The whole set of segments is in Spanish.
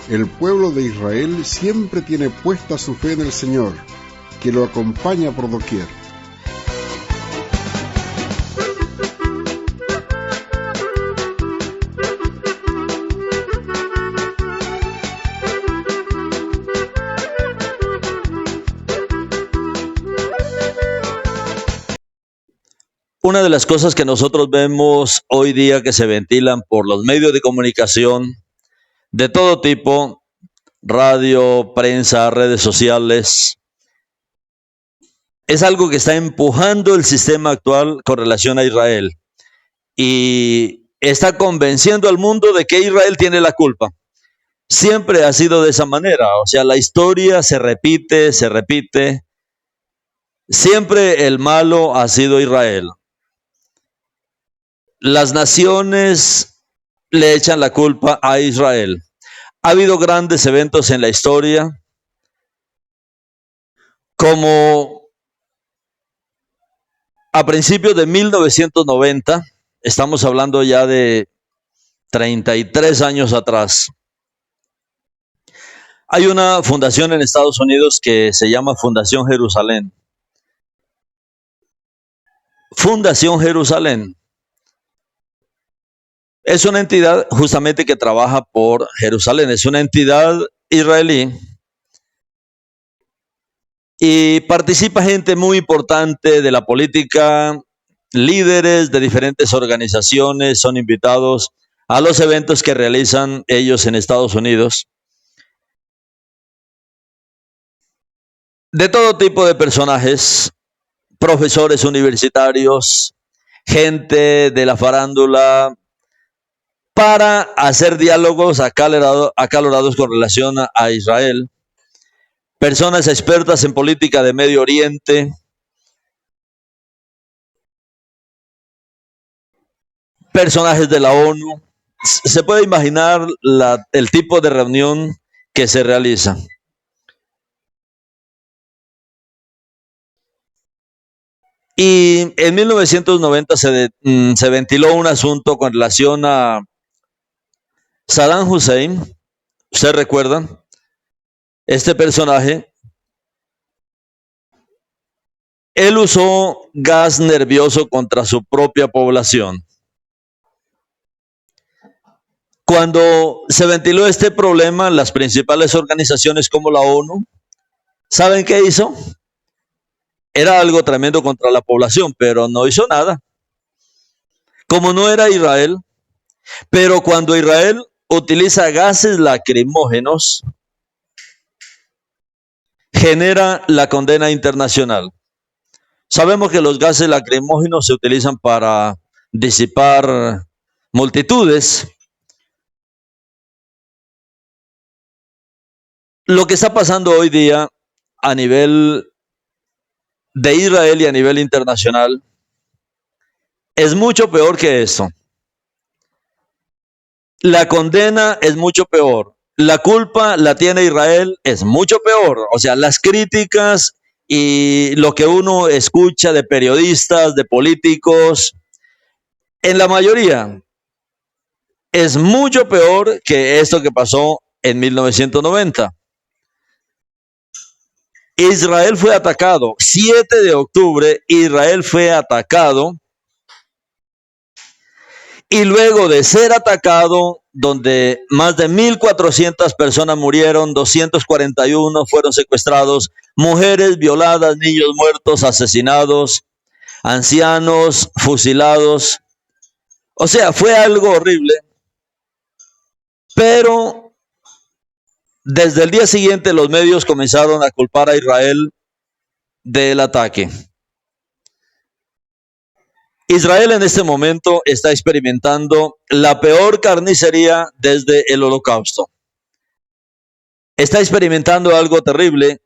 El pueblo de Israel siempre tiene puesta su fe en el Señor, que lo acompaña por doquier. Una de las cosas que nosotros vemos hoy día que se ventilan por los medios de comunicación de todo tipo, radio, prensa, redes sociales, es algo que está empujando el sistema actual con relación a Israel y está convenciendo al mundo de que Israel tiene la culpa. Siempre ha sido de esa manera, o sea, la historia se repite, se repite. Siempre el malo ha sido Israel. Las naciones le echan la culpa a Israel. Ha habido grandes eventos en la historia, como a principios de 1990, estamos hablando ya de 33 años atrás. Hay una fundación en Estados Unidos que se llama Fundación Jerusalén. Fundación Jerusalén. Es una entidad justamente que trabaja por Jerusalén, es una entidad israelí y participa gente muy importante de la política, líderes de diferentes organizaciones son invitados a los eventos que realizan ellos en Estados Unidos. De todo tipo de personajes, profesores universitarios, gente de la farándula, para hacer diálogos acalorados con relación a Israel, personas expertas en política de Medio Oriente, personajes de la ONU. Se puede imaginar el tipo de reunión que se realiza. Y en 1990 se ventiló un asunto con relación a Saddam Hussein. ¿Usted recuerda? Este personaje, él usó gas nervioso contra su propia población. Cuando se ventiló este problema, las principales organizaciones como la ONU, ¿saben qué hizo? Era algo tremendo contra la población, pero no hizo nada. Como no era Israel, pero cuando Israel utiliza gases lacrimógenos, genera la condena internacional. Sabemos que los gases lacrimógenos se utilizan para disipar multitudes. Lo que está pasando hoy día a nivel de Israel y a nivel internacional es mucho peor que eso. La condena es mucho peor. La culpa la tiene Israel, es mucho peor. O sea, las críticas y lo que uno escucha de periodistas, de políticos, en la mayoría es mucho peor que esto que pasó en 1990. Israel fue atacado. 7 de octubre, Israel fue atacado. Y luego de ser atacado, donde más de 1,400 personas murieron, 241 fueron secuestrados, mujeres violadas, niños muertos, asesinados, ancianos fusilados. O sea, fue algo horrible. Pero desde el día siguiente los medios comenzaron a culpar a Israel del ataque. Israel en este momento está experimentando la peor carnicería desde el Holocausto. Está experimentando algo terrible.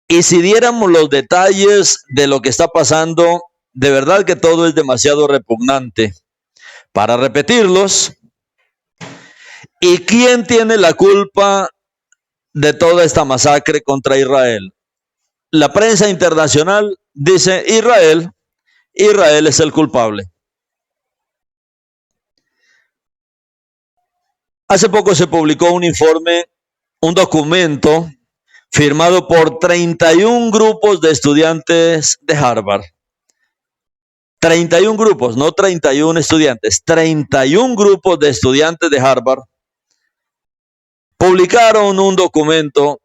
Y si diéramos los detalles de lo que está pasando, de verdad que todo es demasiado repugnante para repetirlos. ¿Y quién tiene la culpa de toda esta masacre contra Israel? La prensa internacional dice Israel es el culpable. Hace poco se publicó un informe, un documento firmado por 31 grupos de estudiantes de Harvard. 31 grupos, no 31 estudiantes, 31 grupos de estudiantes de Harvard publicaron un documento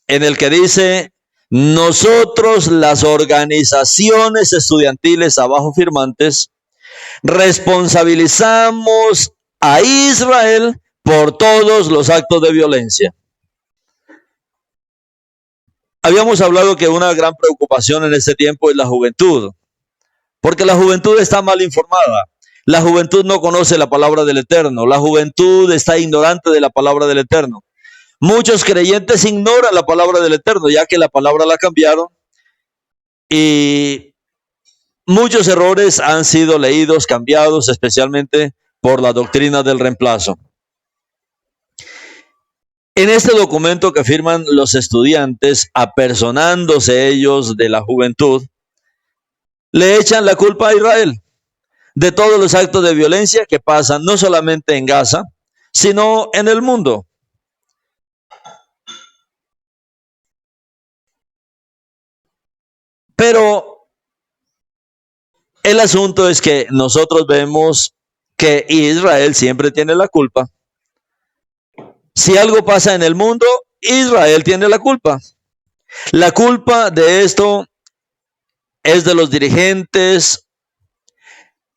en el que dice: nosotros, las organizaciones estudiantiles abajo firmantes, responsabilizamos a Israel por todos los actos de violencia. Habíamos hablado que una gran preocupación en este tiempo es la juventud, porque la juventud está mal informada. La juventud no conoce la palabra del Eterno. La juventud está ignorante de la palabra del Eterno. Muchos creyentes ignoran la palabra del Eterno, ya que la palabra la cambiaron, y muchos errores han sido leídos, cambiados, especialmente por la doctrina del reemplazo. En este documento que firman los estudiantes, apersonándose ellos de la juventud, le echan la culpa a Israel de todos los actos de violencia que pasan no solamente en Gaza, sino en el mundo. Pero el asunto es que nosotros vemos que Israel siempre tiene la culpa. Si algo pasa en el mundo, Israel tiene la culpa. La culpa de esto es de los dirigentes,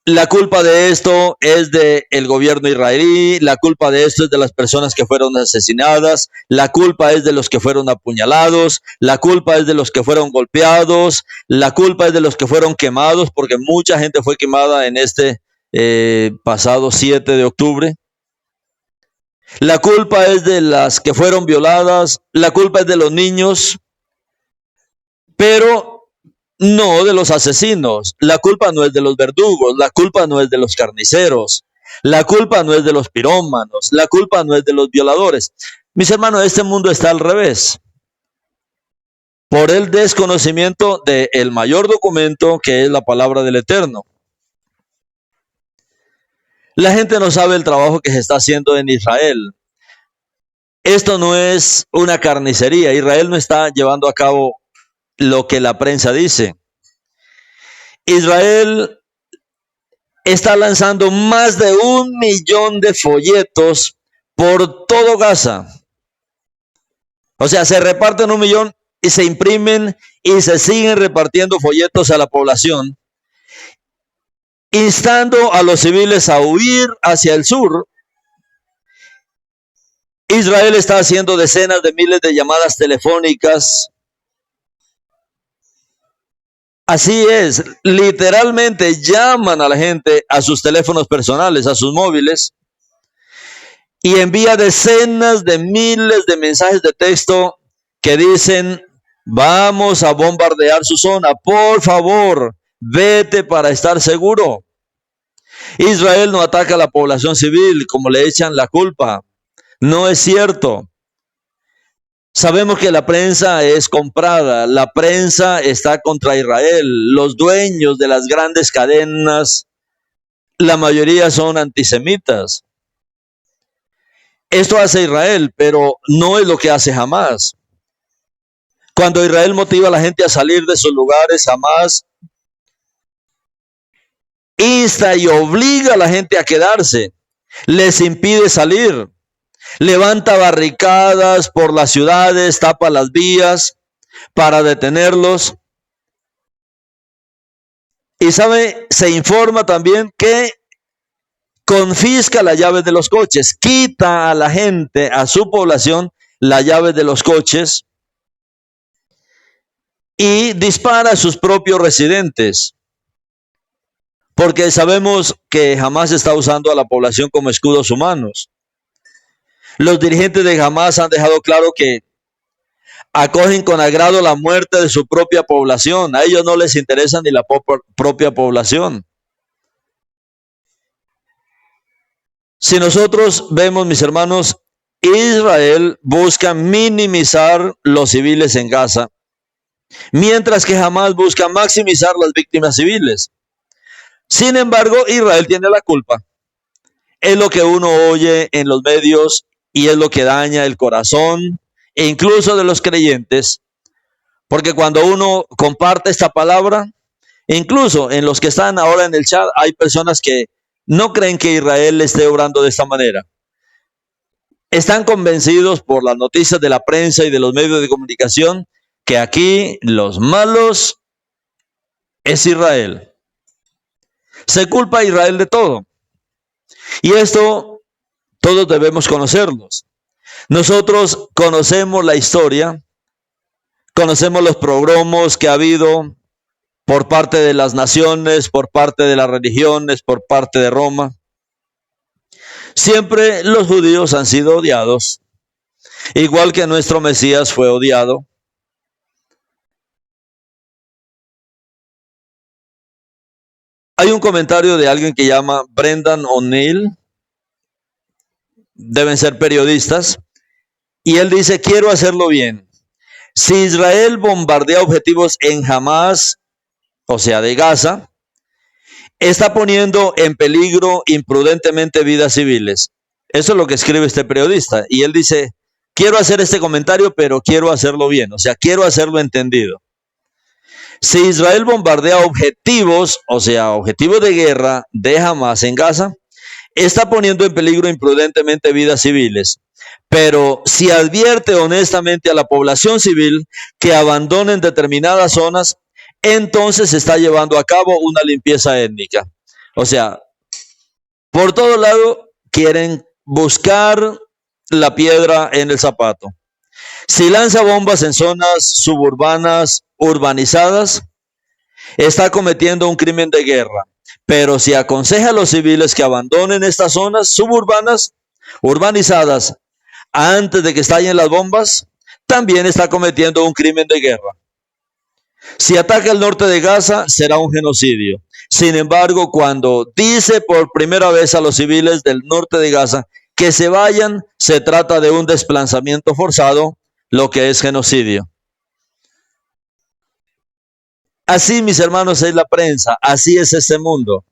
la culpa de esto es del gobierno israelí, la culpa de esto es de las personas que fueron asesinadas, la culpa es de los que fueron apuñalados, la culpa es de los que fueron golpeados, la culpa es de los que fueron quemados, porque mucha gente fue quemada en este pasado 7 de octubre. La culpa es de las que fueron violadas, la culpa es de los niños, pero no de los asesinos. La culpa no es de los verdugos, la culpa no es de los carniceros, la culpa no es de los pirómanos, la culpa no es de los violadores. Mis hermanos, este mundo está al revés, por el desconocimiento del mayor documento, que es la palabra del Eterno. La gente no sabe el trabajo que se está haciendo en Israel. Esto no es una carnicería. Israel no está llevando a cabo lo que la prensa dice. Israel está lanzando más de 1 millón de folletos por todo Gaza. O sea, se reparten 1 millón y se imprimen y se siguen repartiendo folletos a la población, instando a los civiles a huir hacia el sur. Israel está haciendo decenas de miles de llamadas telefónicas. Así es, literalmente llaman a la gente a sus teléfonos personales, a sus móviles, y envía decenas de miles de mensajes de texto que dicen: vamos a bombardear su zona, por favor, vete para estar seguro. Israel no ataca a la población civil como le echan la culpa. No es cierto. Sabemos que la prensa es comprada, la prensa está contra Israel, los dueños de las grandes cadenas, la mayoría son antisemitas. Esto hace Israel, pero no es lo que hace Hamás. Cuando Israel motiva a la gente a salir de sus lugares, Hamás insta y obliga a la gente a quedarse, les impide salir. Levanta barricadas por las ciudades, tapa las vías para detenerlos. Y se informa también que confisca las llaves de los coches, quita a la gente, a su población, las llaves de los coches y dispara a sus propios residentes. Porque sabemos que Hamás está usando a la población como escudos humanos. Los dirigentes de Hamás han dejado claro que acogen con agrado la muerte de su propia población. A ellos no les interesa ni la propia población. Si nosotros vemos, mis hermanos, Israel busca minimizar los civiles en Gaza, mientras que Hamás busca maximizar las víctimas civiles. Sin embargo, Israel tiene la culpa. Es lo que uno oye en los medios y es lo que daña el corazón, e incluso de los creyentes, porque cuando uno comparte esta palabra, incluso en los que están ahora en el chat, hay personas que no creen que Israel esté obrando de esta manera. Están convencidos por las noticias de la prensa y de los medios de comunicación que aquí los malos es Israel. Se culpa a Israel de todo. Y esto todos debemos conocerlos. Nosotros conocemos la historia, conocemos los pogromos que ha habido por parte de las naciones, por parte de las religiones, por parte de Roma. Siempre los judíos han sido odiados, igual que nuestro Mesías fue odiado. Hay un comentario de alguien que llama Brendan O'Neill, deben ser periodistas, y él dice, quiero hacerlo bien. Si Israel bombardea objetivos en Hamas, o sea, de Gaza, está poniendo en peligro imprudentemente vidas civiles. Eso es lo que escribe este periodista. Y él dice, quiero hacer este comentario, pero quiero hacerlo bien. O sea, quiero hacerlo entendido. Si Israel bombardea objetivos, o sea, objetivos de guerra de Hamas en Gaza, está poniendo en peligro imprudentemente vidas civiles. Pero si advierte honestamente a la población civil que abandonen determinadas zonas, entonces se está llevando a cabo una limpieza étnica. O sea, por todo lado quieren buscar la piedra en el zapato. Si lanza bombas en zonas suburbanas urbanizadas, está cometiendo un crimen de guerra. Pero si aconseja a los civiles que abandonen estas zonas suburbanas urbanizadas antes de que estallen las bombas, también está cometiendo un crimen de guerra. Si ataca el norte de Gaza, será un genocidio. Sin embargo, cuando dice por primera vez a los civiles del norte de Gaza que se vayan, se trata de un desplazamiento forzado, lo que es genocidio. Así, mis hermanos, es la prensa, así es este mundo.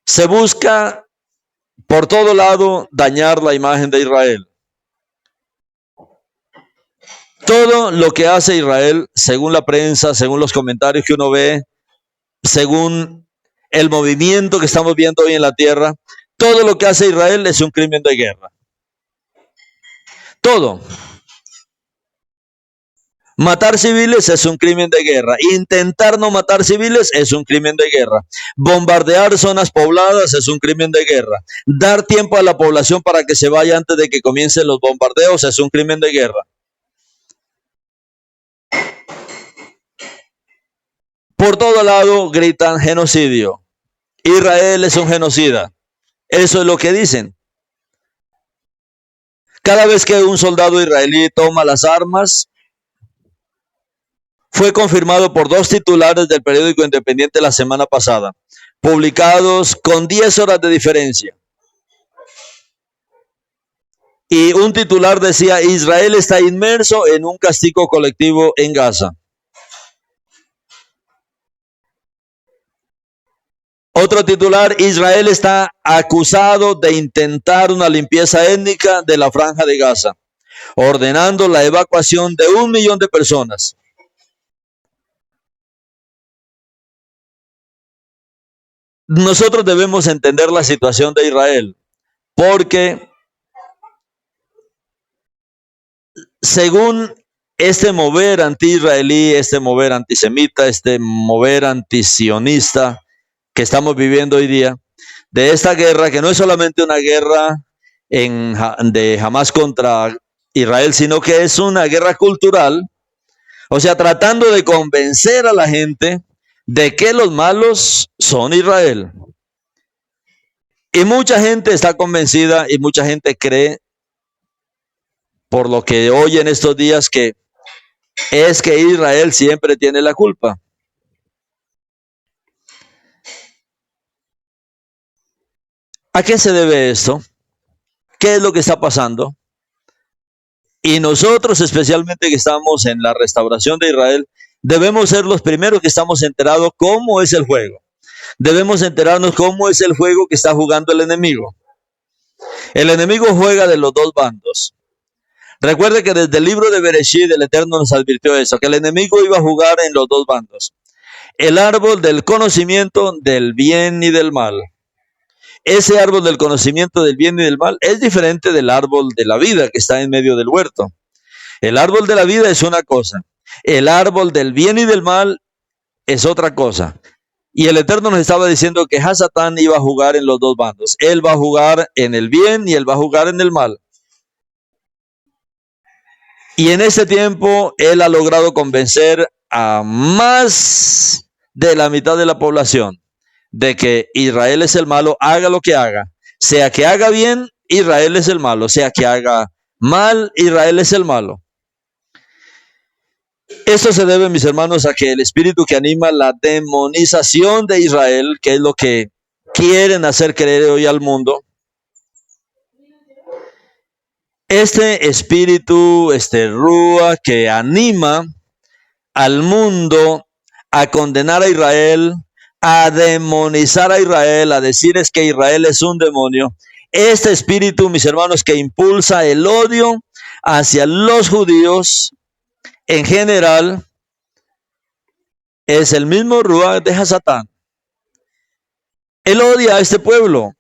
Se busca por todo lado dañar la imagen de Israel. Todo lo que hace Israel, según la prensa, según los comentarios que uno ve, según el movimiento que estamos viendo hoy en la tierra, todo lo que hace Israel es un crimen de guerra. Todo. Matar civiles es un crimen de guerra. Intentar no matar civiles es un crimen de guerra. Bombardear zonas pobladas es un crimen de guerra. Dar tiempo a la población para que se vaya antes de que comiencen los bombardeos es un crimen de guerra. Por todo lado gritan genocidio. Israel es un genocida. Eso es lo que dicen. Cada vez que un soldado israelí toma las armas, fue confirmado por 2 titulares del periódico independiente la semana pasada, publicados con 10 horas de diferencia. Y un titular decía, Israel está inmerso en un castigo colectivo en Gaza. Otro titular, Israel está acusado de intentar una limpieza étnica de la franja de Gaza, ordenando la evacuación de 1 millón de personas. Nosotros debemos entender la situación de Israel, porque según este mover anti-israelí, este mover antisemita, este mover antisionista que estamos viviendo hoy día, de esta guerra, que no es solamente una guerra de Hamas contra Israel, sino que es una guerra cultural, o sea, tratando de convencer a la gente de que los malos son Israel. Y mucha gente está convencida y mucha gente cree, por lo que oye en estos días, que es que Israel siempre tiene la culpa. ¿A qué se debe esto? ¿Qué es lo que está pasando? Y nosotros, especialmente que estamos en la restauración de Israel, debemos ser los primeros que estamos enterados cómo es el juego. debemos enterarnos cómo es el juego que está jugando el enemigo. El enemigo juega de los dos bandos. Recuerde que desde el libro de Bereshit el Eterno nos advirtió eso, que el enemigo iba a jugar en los dos bandos. El árbol del conocimiento del bien y del mal. Ese árbol del conocimiento del bien y del mal es diferente del árbol de la vida que está en medio del huerto. El árbol de la vida es una cosa. El árbol del bien y del mal es otra cosa. Y el Eterno nos estaba diciendo que Hasatán iba a jugar en los dos bandos. Él va a jugar en el bien y él va a jugar en el mal. Y en ese tiempo él ha logrado convencer a más de la mitad de la población de que Israel es el malo, haga lo que haga. Sea que haga bien, Israel es el malo. Sea que haga mal, Israel es el malo. Esto se debe, mis hermanos, a que el espíritu que anima la demonización de Israel, que es lo que quieren hacer creer hoy al mundo, este espíritu, este Rúa, que anima al mundo a condenar a Israel, a demonizar a Israel, a decir es que Israel es un demonio. Este espíritu, mis hermanos, que impulsa el odio hacia los judíos en general, es el mismo Ruach de Hasatán. Él odia a este pueblo.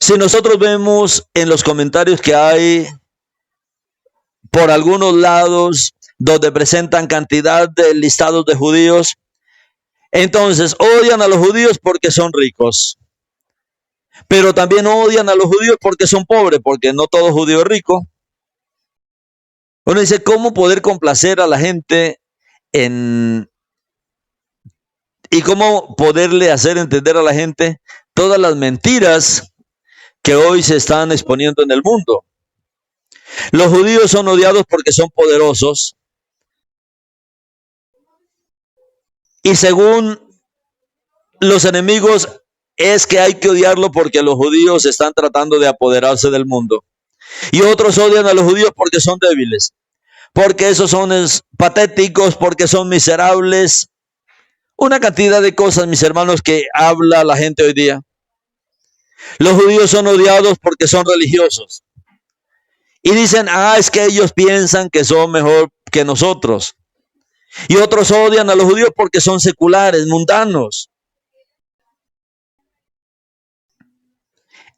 Si nosotros vemos en los comentarios que hay por algunos lados donde presentan cantidad de listados de judíos, entonces odian a los judíos porque son ricos, pero también odian a los judíos porque son pobres, porque no todo judío es rico. Uno dice, ¿cómo poder complacer a la gente y cómo poderle hacer entender a la gente todas las mentiras que hoy se están exponiendo en el mundo? Los judíos son odiados porque son poderosos. Y según los enemigos, es que hay que odiarlo porque los judíos están tratando de apoderarse del mundo. Y otros odian a los judíos porque son débiles, porque esos son patéticos, porque son miserables. Una cantidad de cosas, mis hermanos, que habla la gente hoy día. Los judíos son odiados porque son religiosos. Y dicen, es que ellos piensan que son mejor que nosotros. Y otros odian a los judíos porque son seculares, mundanos.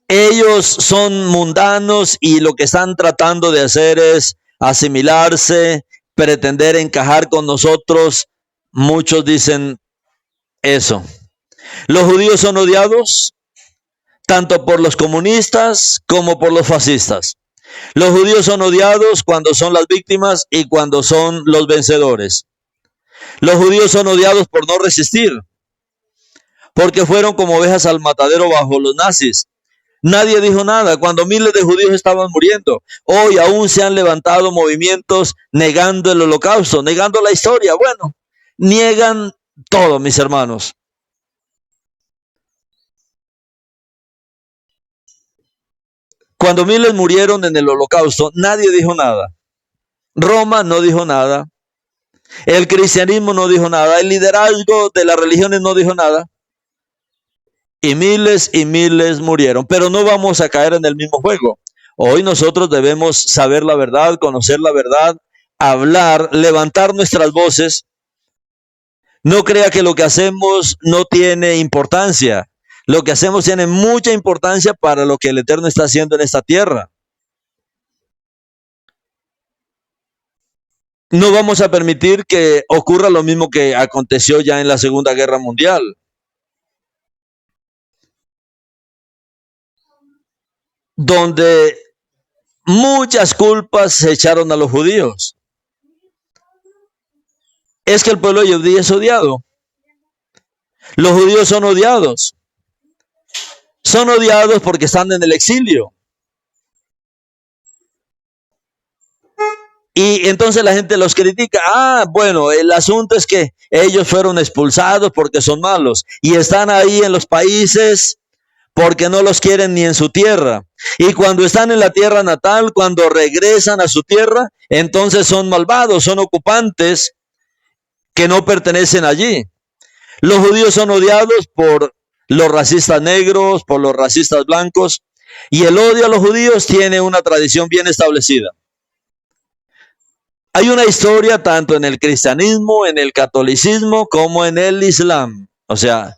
Ellos son mundanos y lo que están tratando de hacer es asimilarse, pretender encajar con nosotros. Muchos dicen eso. Los judíos son odiados tanto por los comunistas como por los fascistas. Los judíos son odiados cuando son las víctimas y cuando son los vencedores. Los judíos son odiados por no resistir, porque fueron como ovejas al matadero bajo los nazis. Nadie dijo nada cuando miles de judíos estaban muriendo. Hoy aún se han levantado movimientos negando el holocausto, negando la historia. Bueno, niegan todo, mis hermanos. Cuando miles murieron en el holocausto, nadie dijo nada. Roma no dijo nada. El cristianismo no dijo nada. El liderazgo de las religiones no dijo nada. Y miles murieron. Pero no vamos a caer en el mismo juego. Hoy nosotros debemos saber la verdad, conocer la verdad, hablar, levantar nuestras voces. No crea que lo que hacemos no tiene importancia. Lo que hacemos tiene mucha importancia para lo que el Eterno está haciendo en esta tierra. No vamos a permitir que ocurra lo mismo que aconteció ya en la Segunda Guerra Mundial. Donde muchas culpas se echaron a los judíos. Es que el pueblo judío es odiado. Los judíos son odiados. Son odiados porque están en el exilio. Y entonces la gente los critica. Bueno, el asunto es que ellos fueron expulsados porque son malos. Y están ahí en los países porque no los quieren ni en su tierra. Y cuando están en la tierra natal, cuando regresan a su tierra, entonces son malvados, son ocupantes. que no pertenecen allí. Los judíos son odiados por los racistas negros, por los racistas blancos, y el odio a los judíos tiene una tradición bien establecida. Hay una historia tanto en el cristianismo, en el catolicismo, como en el islam. O sea,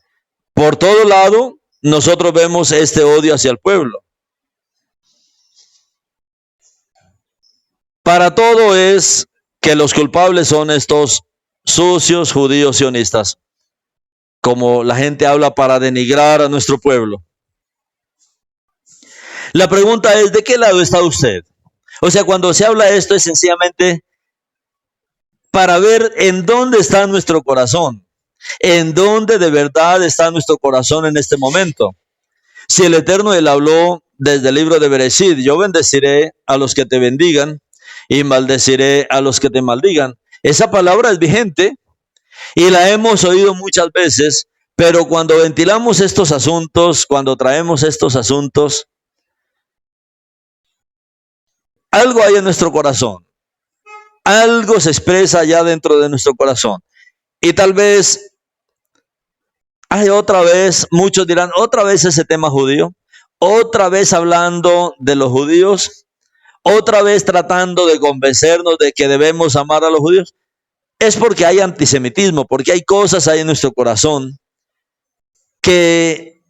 por todo lado, nosotros vemos este odio hacia el pueblo. Para todo es que los culpables son estos sucios judíos sionistas, como la gente habla para denigrar a nuestro pueblo. La pregunta es, ¿de qué lado está usted? O sea, cuando se habla de esto es sencillamente para ver en dónde está nuestro corazón, en dónde de verdad está nuestro corazón en este momento. Si el Eterno, Él habló desde el libro de Bereshit, yo bendeciré a los que te bendigan y maldeciré a los que te maldigan. Esa palabra es vigente y la hemos oído muchas veces, pero cuando ventilamos estos asuntos, cuando traemos estos asuntos, algo hay en nuestro corazón. Algo se expresa allá dentro de nuestro corazón. Y tal vez, otra vez, muchos dirán, otra vez ese tema judío, otra vez hablando de los judíos, otra vez tratando de convencernos de que debemos amar a los judíos. Es porque hay antisemitismo, porque hay cosas ahí en nuestro corazón que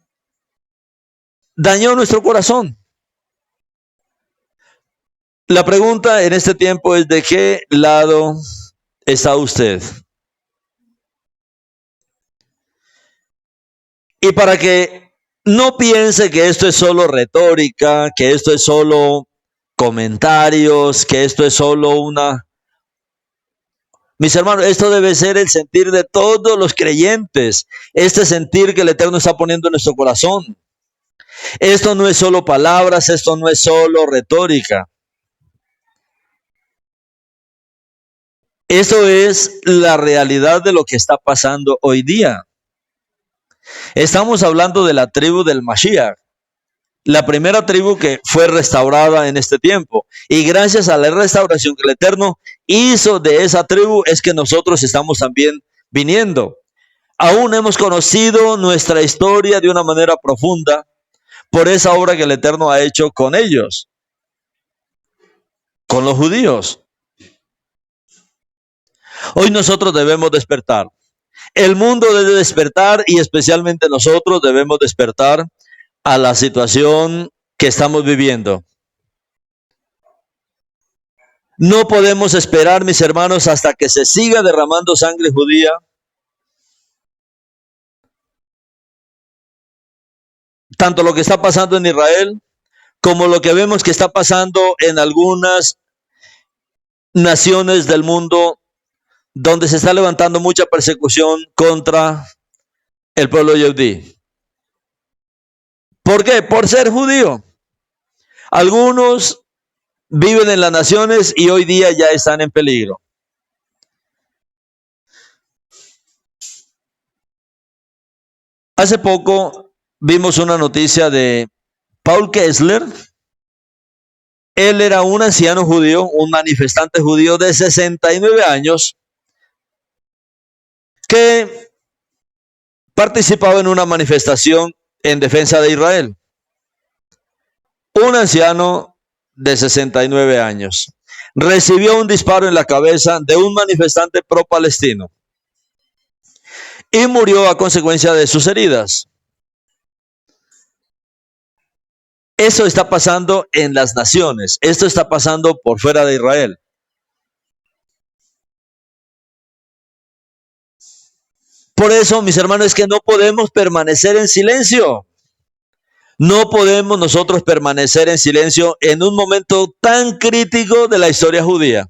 dañó nuestro corazón. La pregunta en este tiempo es, ¿de qué lado está usted? Y para que no piense que esto es solo retórica, que esto es solo comentarios, que esto es solo una... Mis hermanos, esto debe ser el sentir de todos los creyentes, este sentir que el Eterno está poniendo en nuestro corazón. Esto no es solo palabras, esto no es solo retórica. Eso es la realidad de lo que está pasando hoy día. Estamos hablando de la tribu del Mashiach, la primera tribu que fue restaurada en este tiempo. Y gracias a la restauración que el Eterno hizo de esa tribu es que nosotros estamos también viniendo. Aún hemos conocido nuestra historia de una manera profunda por esa obra que el Eterno ha hecho con ellos, con los judíos. Hoy nosotros debemos despertar. El mundo debe despertar y especialmente nosotros debemos despertar a la situación que estamos viviendo. No podemos esperar, mis hermanos, hasta que se siga derramando sangre judía. Tanto lo que está pasando en Israel como lo que vemos que está pasando en algunas naciones del mundo donde se está levantando mucha persecución contra el pueblo yehudí. ¿Por qué? Por ser judío. Algunos viven en las naciones y hoy día ya están en peligro. Hace poco vimos una noticia de Paul Kessler. Él era un anciano judío, un manifestante judío de 69 años que participaba en una manifestación en defensa de Israel. Un anciano de 69 años recibió un disparo en la cabeza de un manifestante pro-palestino y murió a consecuencia de sus heridas. Eso está pasando en las naciones, esto está pasando por fuera de Israel. Por eso, mis hermanos, es que no podemos permanecer en silencio. No podemos nosotros permanecer en silencio en un momento tan crítico de la historia judía.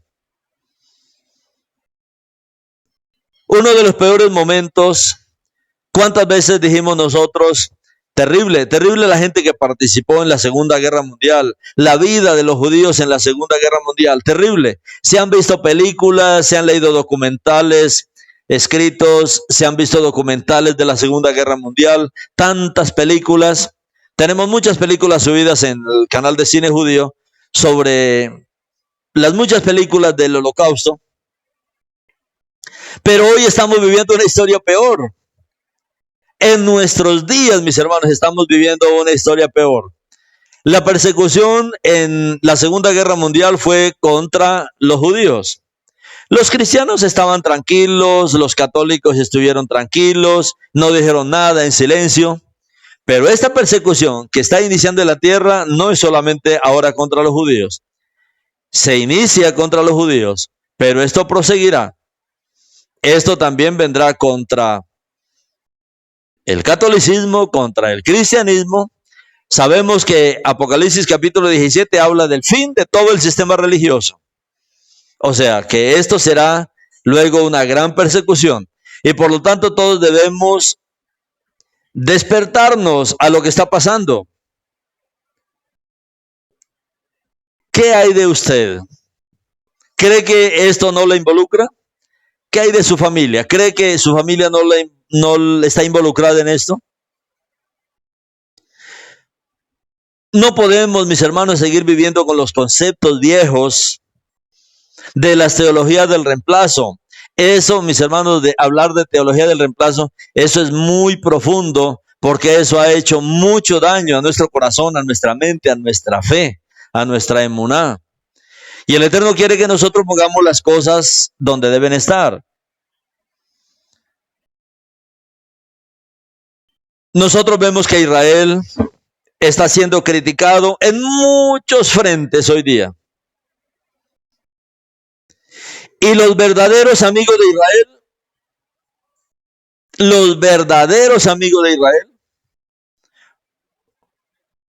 Uno de los peores momentos, ¿cuántas veces dijimos nosotros? Terrible, terrible la gente que participó en la Segunda Guerra Mundial, la vida de los judíos en la Segunda Guerra Mundial, terrible. Se han visto películas, se han leído documentales, escritos, se han visto documentales de la Segunda Guerra Mundial, tantas películas. Tenemos muchas películas subidas en el canal de cine judío sobre las muchas películas del Holocausto. Pero hoy estamos viviendo una historia peor. En nuestros días, mis hermanos, estamos viviendo una historia peor. La persecución en la Segunda Guerra Mundial fue contra los judíos. Los cristianos estaban tranquilos, los católicos estuvieron tranquilos, no dijeron nada, en silencio. Pero esta persecución que está iniciando en la tierra no es solamente ahora contra los judíos. Se inicia contra los judíos, pero esto proseguirá. Esto también vendrá contra el catolicismo, contra el cristianismo. Sabemos que Apocalipsis capítulo 17 habla del fin de todo el sistema religioso. O sea, que esto será luego una gran persecución. Y por lo tanto todos debemos despertarnos a lo que está pasando. ¿Qué hay de usted? ¿Cree que esto no le involucra? ¿Qué hay de su familia? ¿Cree que su familia no está involucrada en esto? No podemos, mis hermanos, seguir viviendo con los conceptos viejos de las teologías del reemplazo. Eso, mis hermanos, de hablar de teología del reemplazo, eso es muy profundo, porque eso ha hecho mucho daño a nuestro corazón, a nuestra mente, a nuestra fe, a nuestra emuná. Y el Eterno quiere que nosotros pongamos las cosas donde deben estar. Nosotros vemos que Israel está siendo criticado en muchos frentes hoy día. Y los verdaderos amigos de Israel,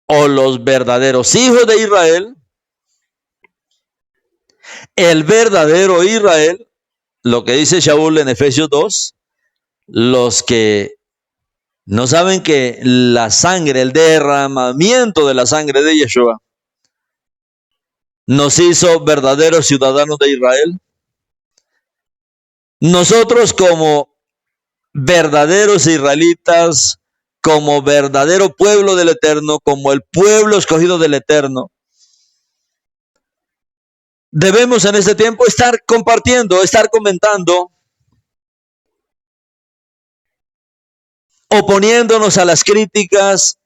o los verdaderos hijos de Israel, el verdadero Israel, lo que dice Shaul en Efesios 2, los que no saben que la sangre, el derramamiento de la sangre de Yeshua, nos hizo verdaderos ciudadanos de Israel. Nosotros como verdaderos israelitas, como verdadero pueblo del Eterno, como el pueblo escogido del Eterno, debemos en este tiempo estar compartiendo, estar comentando, oponiéndonos a las críticas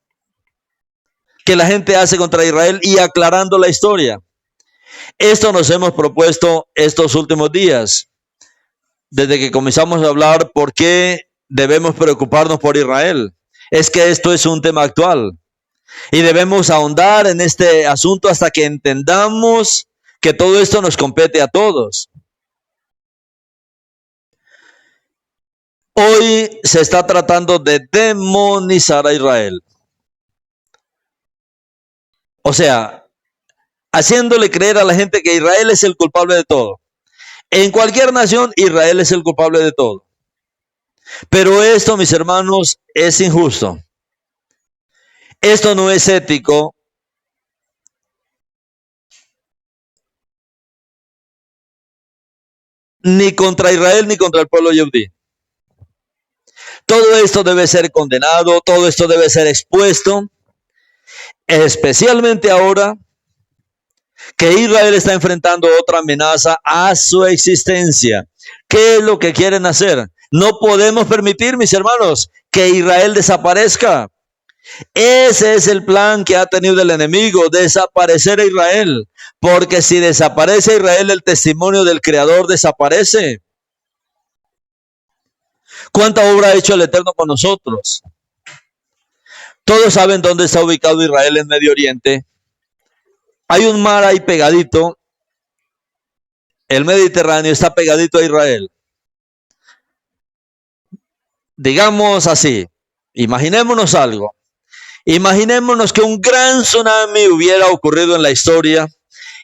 que la gente hace contra Israel y aclarando la historia. Esto nos hemos propuesto estos últimos días, desde que comenzamos a hablar por qué debemos preocuparnos por Israel. Es que esto es un tema actual y debemos ahondar en este asunto hasta que entendamos que todo esto nos compete a todos. Hoy se está tratando de demonizar a Israel. O sea, haciéndole creer a la gente que Israel es el culpable de todo. En cualquier nación, Israel es el culpable de todo. Pero esto, mis hermanos, es injusto. Esto no es ético. Ni contra Israel ni contra el pueblo yehudí. Todo esto debe ser condenado, todo esto debe ser expuesto, especialmente ahora que Israel está enfrentando otra amenaza a su existencia. ¿Qué es lo que quieren hacer? No podemos permitir, mis hermanos, que Israel desaparezca. Ese es el plan que ha tenido el enemigo, desaparecer a Israel. Porque si desaparece Israel, el testimonio del Creador desaparece. ¿Cuánta obra ha hecho el Eterno con nosotros? Todos saben dónde está ubicado Israel en Medio Oriente. Hay un mar ahí pegadito. El Mediterráneo está pegadito a Israel. Digamos así, imaginémonos algo. Imaginémonos que un gran tsunami hubiera ocurrido en la historia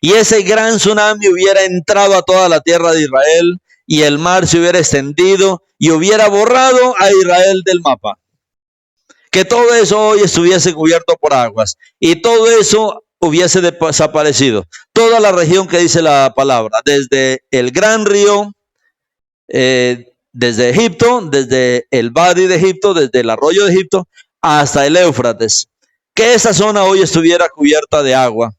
y ese gran tsunami hubiera entrado a toda la tierra de Israel y el mar se hubiera extendido y hubiera borrado a Israel del mapa. Que todo eso hoy estuviese cubierto por aguas y todo eso hubiese desaparecido. Toda la región que dice la palabra, desde el gran río, desde Egipto, desde el Wadi de Egipto, desde el arroyo de Egipto, hasta el Éufrates, que esa zona hoy estuviera cubierta de agua.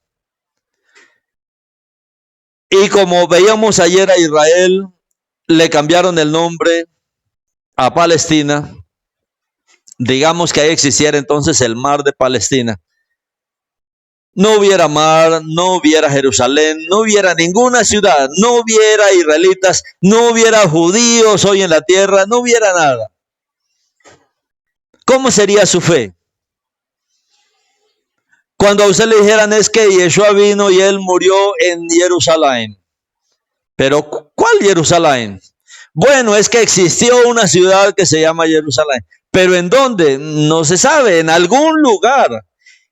Y como veíamos ayer a Israel, le cambiaron el nombre a Palestina. Digamos que ahí existiera entonces el mar de Palestina. No hubiera mar, no hubiera Jerusalén, no hubiera ninguna ciudad, no hubiera israelitas, no hubiera judíos hoy en la tierra, no hubiera nada. ¿Cómo sería su fe? Cuando a usted le dijeran es que Yeshua vino y él murió en Jerusalén. Pero ¿cuál Jerusalén? Bueno, es que existió una ciudad que se llama Jerusalén. ¿Pero en dónde? No se sabe, en algún lugar.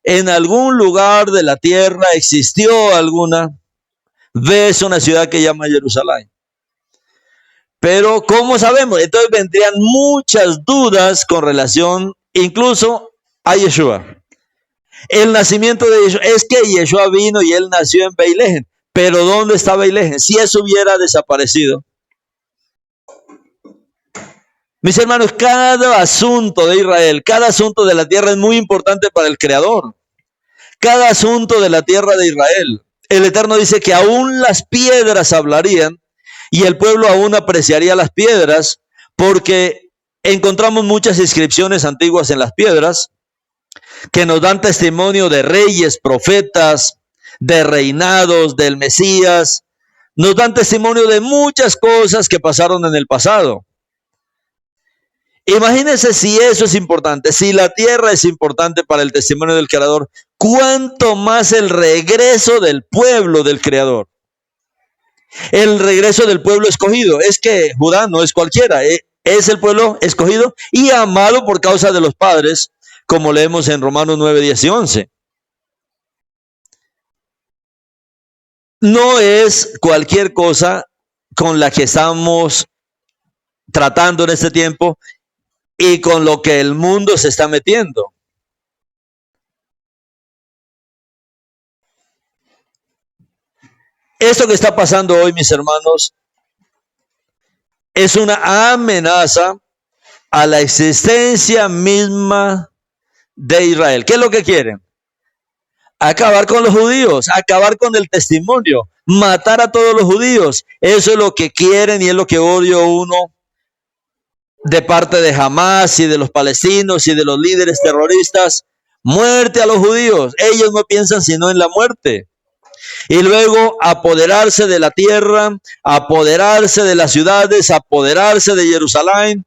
En algún lugar de la tierra existió alguna vez una ciudad que llama Jerusalén. Pero ¿cómo sabemos? Entonces vendrían muchas dudas con relación incluso a Yeshua. El nacimiento de Yeshua, es que Yeshua vino y él nació en Beilehem. Pero ¿dónde está Beilehem? Si eso hubiera desaparecido. Mis hermanos, cada asunto de Israel, cada asunto de la tierra es muy importante para el Creador. Cada asunto de la tierra de Israel. El Eterno dice que aún las piedras hablarían y el pueblo aún apreciaría las piedras, porque encontramos muchas inscripciones antiguas en las piedras que nos dan testimonio de reyes, profetas, de reinados, del Mesías. Nos dan testimonio de muchas cosas que pasaron en el pasado. Imagínense si eso es importante, si la tierra es importante para el testimonio del Creador, cuánto más el regreso del pueblo del Creador. El regreso del pueblo escogido. Es que Judá no es cualquiera, es el pueblo escogido y amado por causa de los padres, como leemos en Romanos 9, 10 y 11. No es cualquier cosa con la que estamos tratando en este tiempo y con lo que el mundo se está metiendo. Esto que está pasando hoy, mis hermanos, es una amenaza a la existencia misma de Israel. ¿Qué es lo que quieren? Acabar con los judíos, acabar con el testimonio, matar a todos los judíos. Eso es lo que quieren y es lo que odio uno de parte de Hamás y de los palestinos y de los líderes terroristas. Muerte a los judíos. Ellos no piensan sino en la muerte. Y luego apoderarse de la tierra, apoderarse de las ciudades, apoderarse de Jerusalén.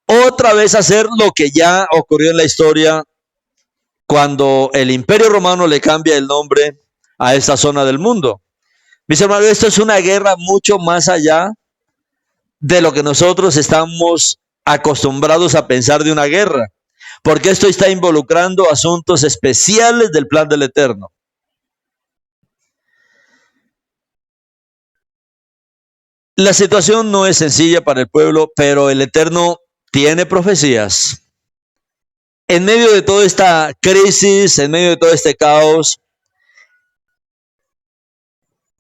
Otra vez hacer lo que ya ocurrió en la historia cuando el Imperio Romano le cambia el nombre a esta zona del mundo. Mis hermanos, esto es una guerra mucho más allá de lo que nosotros estamos acostumbrados a pensar de una guerra, porque esto está involucrando asuntos especiales del plan del Eterno. La situación no es sencilla para el pueblo, pero el Eterno tiene profecías. En medio de toda esta crisis, en medio de todo este caos,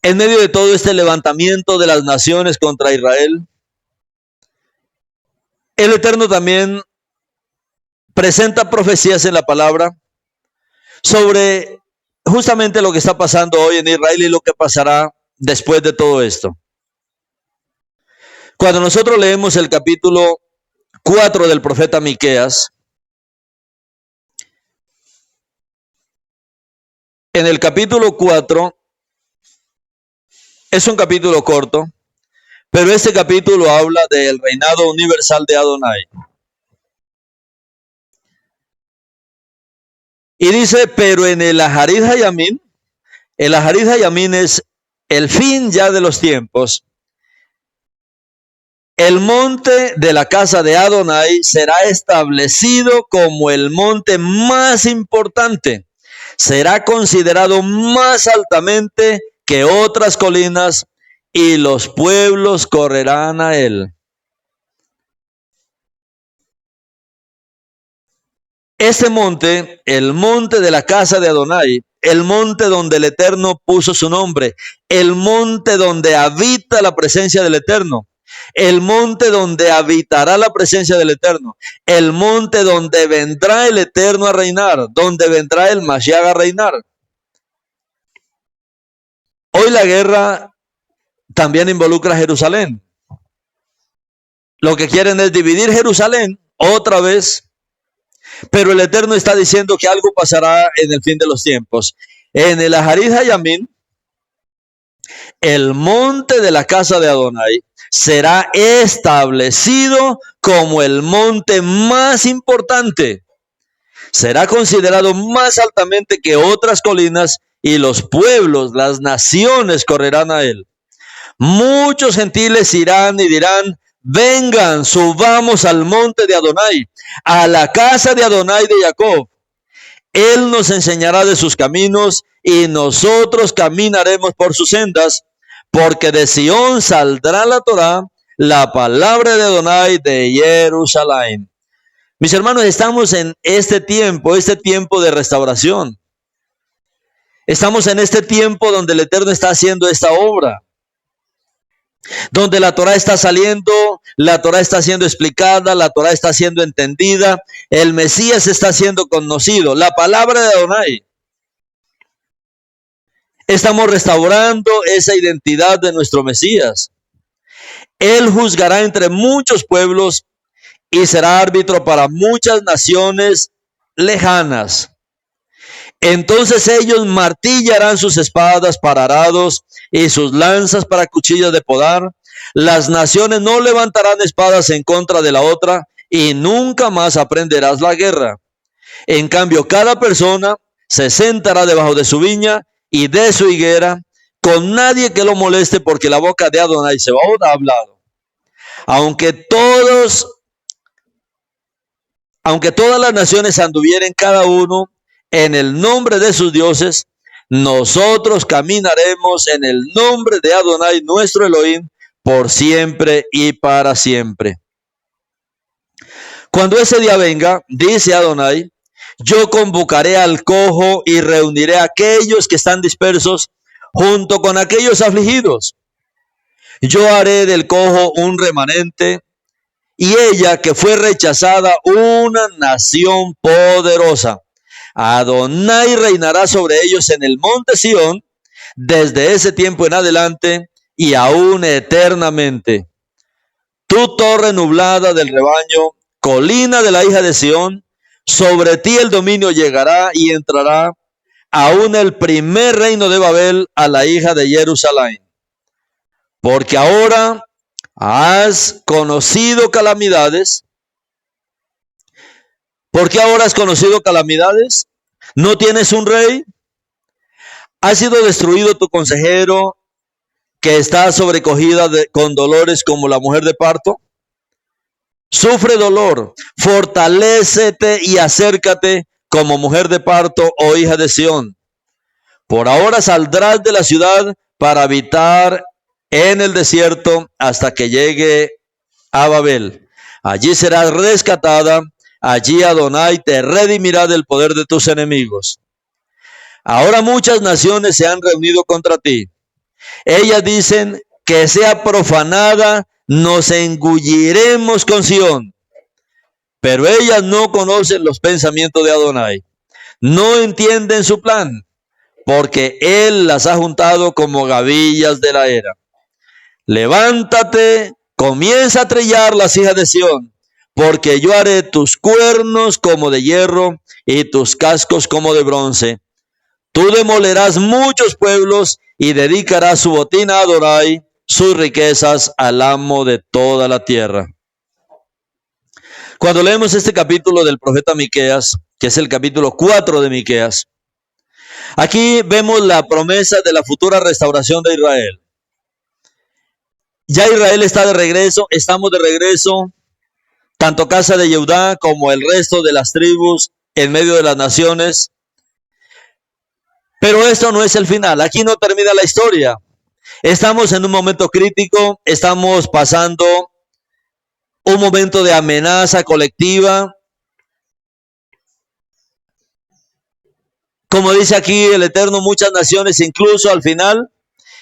en medio de todo este levantamiento de las naciones contra Israel, el Eterno también presenta profecías en la palabra sobre justamente lo que está pasando hoy en Israel y lo que pasará después de todo esto. Cuando nosotros leemos el capítulo 4 del profeta Miqueas, en el capítulo 4, es un capítulo corto, pero este capítulo habla del reinado universal de Adonai. Y dice, pero en el Aharit Hayamim, el Aharit Hayamim es el fin ya de los tiempos. El monte de la casa de Adonai será establecido como el monte más importante. Será considerado más altamente que otras colinas y los pueblos correrán a él. Este monte, el monte de la casa de Adonai, el monte donde el Eterno puso su nombre, el monte donde habita la presencia del Eterno, el monte donde habitará la presencia del Eterno, el monte donde vendrá el Eterno a reinar, donde vendrá el Mashiach a reinar. Hoy la guerra también involucra a Jerusalén. Lo que quieren es dividir Jerusalén otra vez, pero el Eterno está diciendo que algo pasará en el fin de los tiempos. En el Aharit Hayamim, el monte de la casa de Adonai será establecido como el monte más importante. Será considerado más altamente que otras colinas y los pueblos, las naciones correrán a él. Muchos gentiles irán y dirán: vengan, subamos al monte de Adonai, a la casa de Adonai de Jacob. Él nos enseñará de sus caminos y nosotros caminaremos por sus sendas, porque de Sión saldrá la Torá, la palabra de Adonai de Jerusalén. Mis hermanos, estamos en este tiempo de restauración. Estamos en este tiempo donde el Eterno está haciendo esta obra, donde la Torá está saliendo, la Torá está siendo explicada, la Torá está siendo entendida, el Mesías está siendo conocido, la palabra de Adonai. Estamos restaurando esa identidad de nuestro Mesías. Él juzgará entre muchos pueblos y será árbitro para muchas naciones lejanas. Entonces ellos martillarán sus espadas para arados y sus lanzas para cuchillas de podar. Las naciones no levantarán espadas en contra de la otra y nunca más aprenderás la guerra. En cambio, cada persona se sentará debajo de su viña y de su higuera, con nadie que lo moleste, porque la boca de Adonai Sebaot ha hablado. Aunque todas las naciones anduvieren cada uno en el nombre de sus dioses, nosotros caminaremos en el nombre de Adonai nuestro Elohim por siempre y para siempre. Cuando ese día venga, dice Adonai, yo convocaré al cojo y reuniré a aquellos que están dispersos junto con aquellos afligidos. Yo haré del cojo un remanente y ella que fue rechazada una nación poderosa. Adonai reinará sobre ellos en el monte Sión desde ese tiempo en adelante y aún eternamente. Tú, torre nublada del rebaño, colina de la hija de Sión, sobre ti el dominio llegará y entrará aún el primer reino de Babel a la hija de Jerusalén. Porque ahora has conocido calamidades. ¿Por qué ahora has conocido calamidades? ¿No tienes un rey? ¿Ha sido destruido tu consejero, que está sobrecogida con dolores como la mujer de parto? Sufre dolor, fortalécete y acércate como mujer de parto, oh hija de Sión. Por ahora saldrás de la ciudad para habitar en el desierto hasta que llegue a Babel. Allí serás rescatada, allí Adonai te redimirá del poder de tus enemigos. Ahora muchas naciones se han reunido contra ti. Ellas dicen: que sea profanada, nos engulliremos con Sión. Pero ellas no conocen los pensamientos de Adonai, no entienden su plan, porque Él las ha juntado como gavillas de la era. Levántate, comienza a trillar las hijas de Sión, porque yo haré tus cuernos como de hierro y tus cascos como de bronce. Tú demolerás muchos pueblos y dedicarás su botín a Adonai, sus riquezas al amo de toda la tierra. Cuando leemos este capítulo del profeta Miqueas, que es el capítulo 4 de Miqueas, aquí vemos la promesa de la futura restauración de Israel. Ya Israel está de regreso, estamos de regreso, tanto casa de Judá como el resto de las tribus en medio de las naciones. Pero esto no es el final, aquí no termina la historia. Estamos en un momento crítico, estamos pasando un momento de amenaza colectiva. Como dice aquí el Eterno, muchas naciones, incluso al final.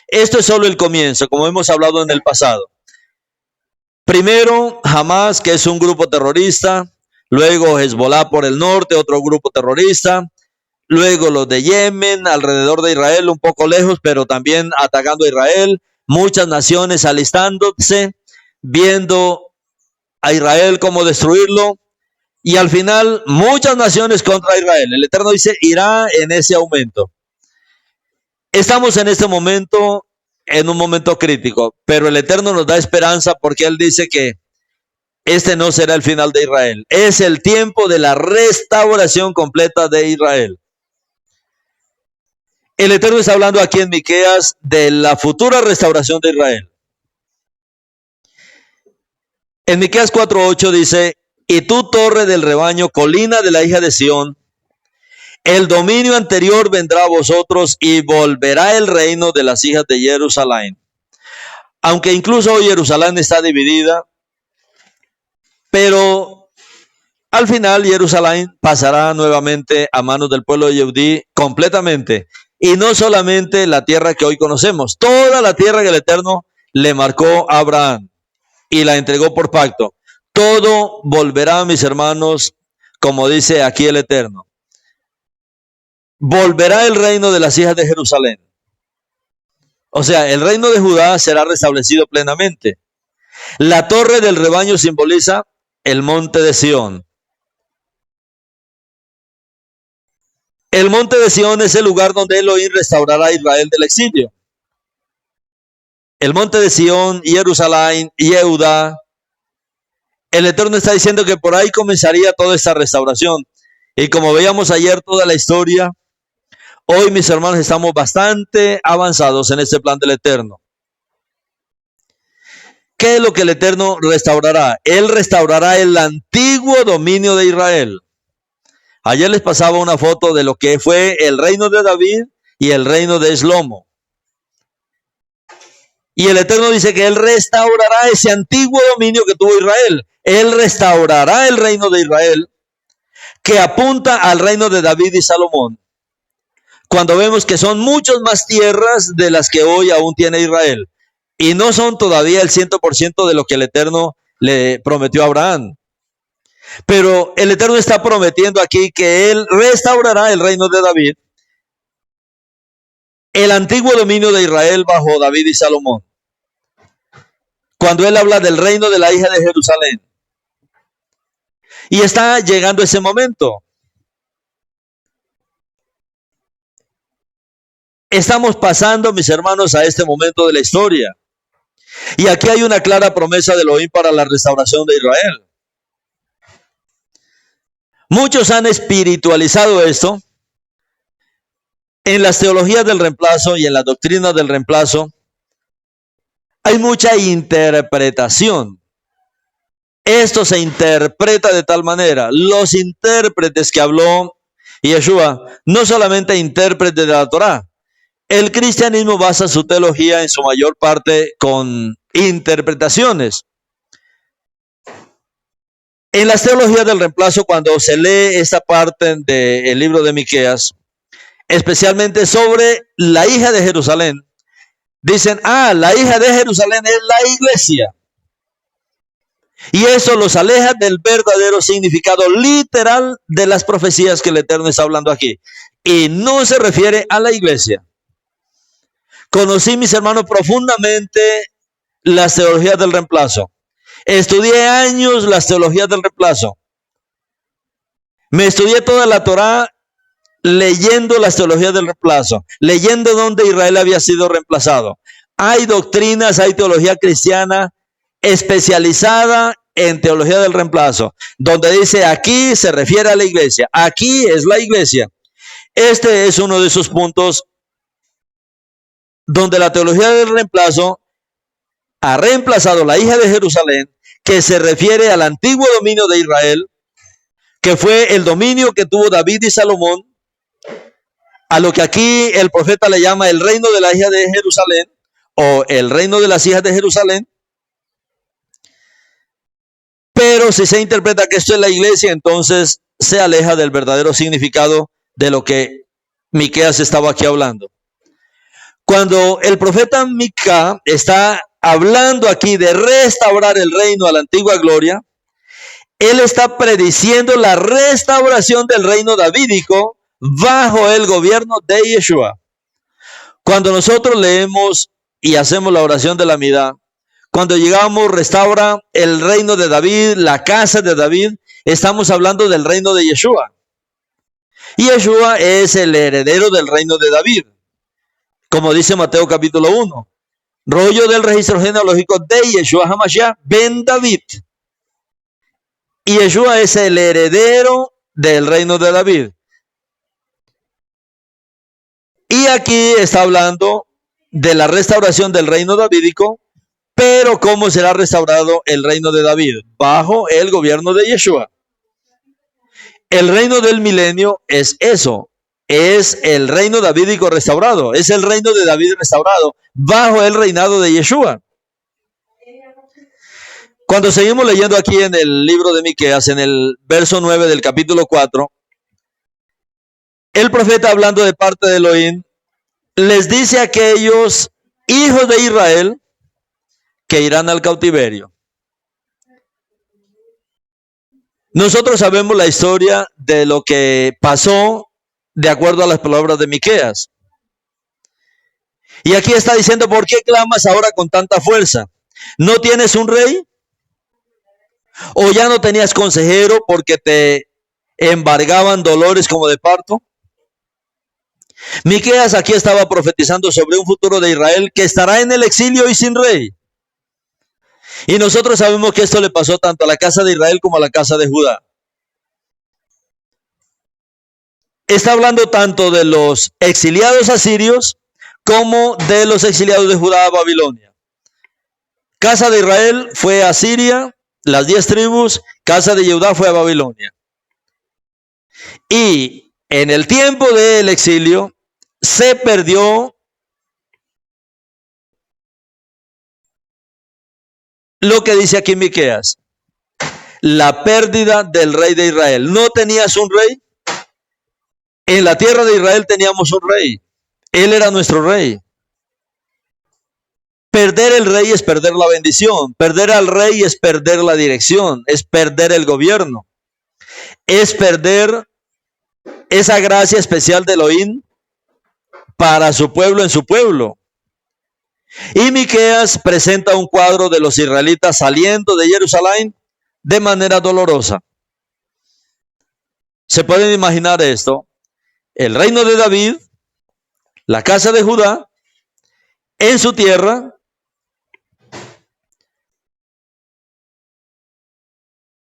Esto es solo el comienzo, como hemos hablado en el pasado. Primero, Hamas, que es un grupo terrorista. Luego Hezbollah por el norte, otro grupo terrorista. Luego los de Yemen, alrededor de Israel, un poco lejos, pero también atacando a Israel. Muchas naciones alistándose, viendo a Israel, cómo destruirlo, y al final muchas naciones contra Israel. El Eterno dice, irá en ese aumento. Estamos en este momento, en un momento crítico, pero el Eterno nos da esperanza porque Él dice que este no será el final de Israel. Es el tiempo de la restauración completa de Israel. El Eterno está hablando aquí en Miqueas de la futura restauración de Israel. En Miqueas 4:8 dice, y tú, torre del rebaño, colina de la hija de Sión, el dominio anterior vendrá a vosotros y volverá el reino de las hijas de Jerusalén. Aunque incluso hoy Jerusalén está dividida, pero al final Jerusalén pasará nuevamente a manos del pueblo de Yehudí completamente. Y no solamente la tierra que hoy conocemos, toda la tierra que el Eterno le marcó a Abraham y la entregó por pacto. Todo volverá, mis hermanos, como dice aquí el Eterno. Volverá el reino de las hijas de Jerusalén. O sea, el reino de Judá será restablecido plenamente. La torre del rebaño simboliza el monte de Sión. El monte de Sión es el lugar donde Elohim restaurará a Israel del exilio. El monte de Sión, Jerusalén, Yehuda. El Eterno está diciendo que por ahí comenzaría toda esta restauración. Y como veíamos ayer toda la historia, hoy, mis hermanos, estamos bastante avanzados en este plan del Eterno. ¿Qué es lo que el Eterno restaurará? Él restaurará el antiguo dominio de Israel. Ayer les pasaba una foto de lo que fue el reino de David y el reino de Shlomo. Y el Eterno dice que Él restaurará ese antiguo dominio que tuvo Israel. Él restaurará el reino de Israel, que apunta al reino de David y Salomón. Cuando vemos que son muchas más tierras de las que hoy aún tiene Israel. Y no son todavía el 100% de lo que el Eterno le prometió a Abraham. Pero el Eterno está prometiendo aquí que Él restaurará el reino de David, el antiguo dominio de Israel bajo David y Salomón. Cuando Él habla del reino de la hija de Jerusalén. Y está llegando ese momento. Estamos pasando, mis hermanos, a este momento de la historia. Y aquí hay una clara promesa de Elohim para la restauración de Israel. Muchos han espiritualizado esto. En las teologías del reemplazo y en las doctrinas del reemplazo hay mucha interpretación. Esto se interpreta de tal manera. Los intérpretes que habló Yeshua, no solamente intérpretes de la Torá. El cristianismo basa su teología en su mayor parte con interpretaciones. En las teologías del reemplazo, cuando se lee esta parte del libro de Miqueas, especialmente sobre la hija de Jerusalén, dicen, la hija de Jerusalén es la iglesia. Y eso los aleja del verdadero significado literal de las profecías que el Eterno está hablando aquí. Y no se refiere a la iglesia. Conocí, mis hermanos, profundamente las teologías del reemplazo. Estudié años las teologías del reemplazo. Me estudié toda la Torá leyendo las teologías del reemplazo, leyendo dónde Israel había sido reemplazado. Hay doctrinas, hay teología cristiana especializada en teología del reemplazo, donde dice aquí se refiere a la iglesia, aquí es la iglesia. Este es uno de esos puntos donde la teología del reemplazo ha reemplazado la hija de Jerusalén, que se refiere al antiguo dominio de Israel, que fue el dominio que tuvo David y Salomón, a lo que aquí el profeta le llama el reino de la hija de Jerusalén, o el reino de las hijas de Jerusalén. Pero si se interpreta que esto es la iglesia, entonces se aleja del verdadero significado de lo que Miqueas estaba aquí hablando. Cuando el profeta Mica está hablando aquí de restaurar el reino a la antigua gloria, él está prediciendo la restauración del reino davídico bajo el gobierno de Yeshua. Cuando nosotros leemos y hacemos la oración de la Midá, cuando llegamos, restaura el reino de David, la casa de David. Estamos hablando del reino de Yeshua. Y Yeshua es el heredero del reino de David, como dice Mateo capítulo 1. Rollo del registro genealógico de Yeshua HaMashiach ben David. Y Yeshua es el heredero del reino de David. Y aquí está hablando de la restauración del reino davídico, pero ¿cómo será restaurado el reino de David? Bajo el gobierno de Yeshua. El reino del milenio es eso, es el reino davídico restaurado, es el reino de David restaurado, bajo el reinado de Yeshua. Cuando seguimos leyendo aquí en el libro de Miqueas, en el verso 9 del capítulo 4, el profeta, hablando de parte de Elohim, les dice a aquellos hijos de Israel que irán al cautiverio. Nosotros sabemos la historia de lo que pasó de acuerdo a las palabras de Miqueas. Y aquí está diciendo, ¿por qué clamas ahora con tanta fuerza? ¿No tienes un rey? ¿O ya no tenías consejero porque te embargaban dolores como de parto? Miqueas aquí estaba profetizando sobre un futuro de Israel que estará en el exilio y sin rey. Y nosotros sabemos que esto le pasó tanto a la casa de Israel como a la casa de Judá. Está hablando tanto de los exiliados asirios como de los exiliados de Judá a Babilonia. Casa de Israel fue a Siria, las 10 tribus, casa de Judá fue a Babilonia. Y en el tiempo del exilio se perdió lo que dice aquí Miqueas, la pérdida del rey de Israel. ¿No tenías un rey? En la tierra de Israel teníamos un rey. Él era nuestro rey. Perder el rey es perder la bendición. Perder al rey es perder la dirección. Es perder el gobierno. Es perder esa gracia especial de Elohim para su pueblo en su pueblo. Y Miqueas presenta un cuadro de los israelitas saliendo de Jerusalén de manera dolorosa. ¿Se pueden imaginar esto? El reino de David, la casa de Judá, en su tierra,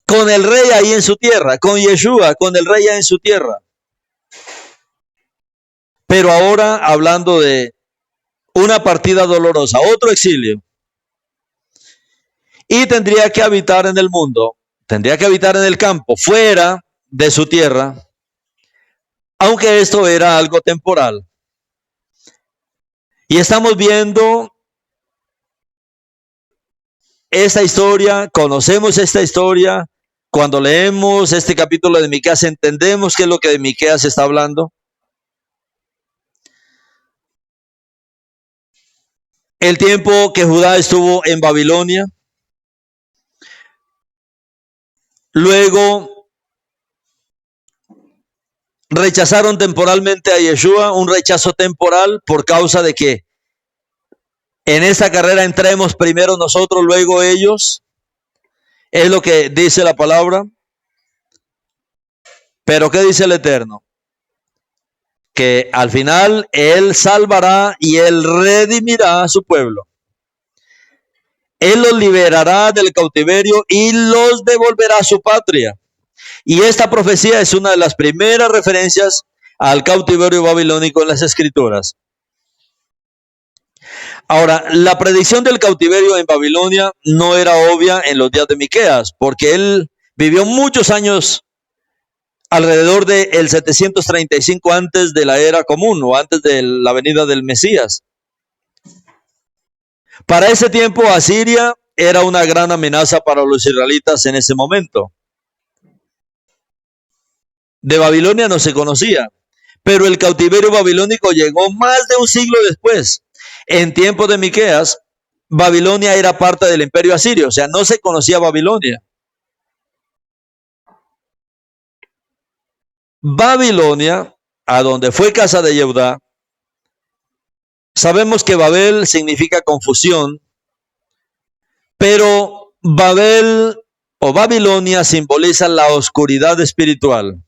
con el rey ahí en su tierra, con Yeshua, con el rey ahí en su tierra. Pero ahora hablando de una partida dolorosa, otro exilio. Y tendría que habitar en el mundo, tendría que habitar en el campo, fuera de su tierra, aunque esto era algo temporal. Y estamos viendo esta historia, conocemos esta historia. Cuando leemos este capítulo de Miqueas, entendemos qué es lo que de Miqueas está hablando. El tiempo que Judá estuvo en Babilonia, luego rechazaron temporalmente a Yeshua, un rechazo temporal por causa de que en esta carrera entremos primero nosotros, luego ellos. Es lo que dice la palabra. Pero ¿qué dice el Eterno? Que al final Él salvará y Él redimirá a su pueblo. Él los liberará del cautiverio y los devolverá a su patria. Y esta profecía es una de las primeras referencias al cautiverio babilónico en las Escrituras. Ahora, la predicción del cautiverio en Babilonia no era obvia en los días de Miqueas, porque él vivió muchos años alrededor del 735 antes de la era común o antes de la venida del Mesías. Para ese tiempo, Asiria era una gran amenaza para los israelitas en ese momento. De Babilonia no se conocía, pero el cautiverio babilónico llegó más de un siglo después. En tiempo de Miqueas, Babilonia era parte del imperio asirio, o sea, no se conocía Babilonia. Babilonia, a donde fue casa de Judá, sabemos que Babel significa confusión, Pero Babel o Babilonia simboliza la oscuridad espiritual.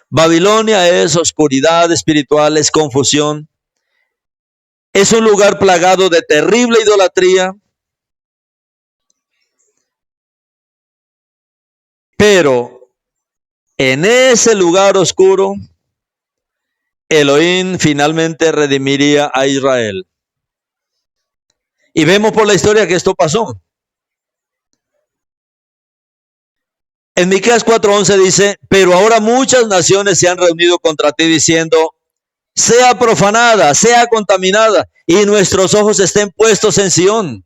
Babilonia es oscuridad espiritual, es confusión. Es un lugar plagado de terrible idolatría. Pero en ese lugar oscuro, Elohim finalmente redimiría a Israel. Y vemos por la historia que esto pasó. En Miqueas 4:11 dice, pero ahora muchas naciones se han reunido contra ti diciendo, sea profanada, sea contaminada, y nuestros ojos estén puestos en Sión.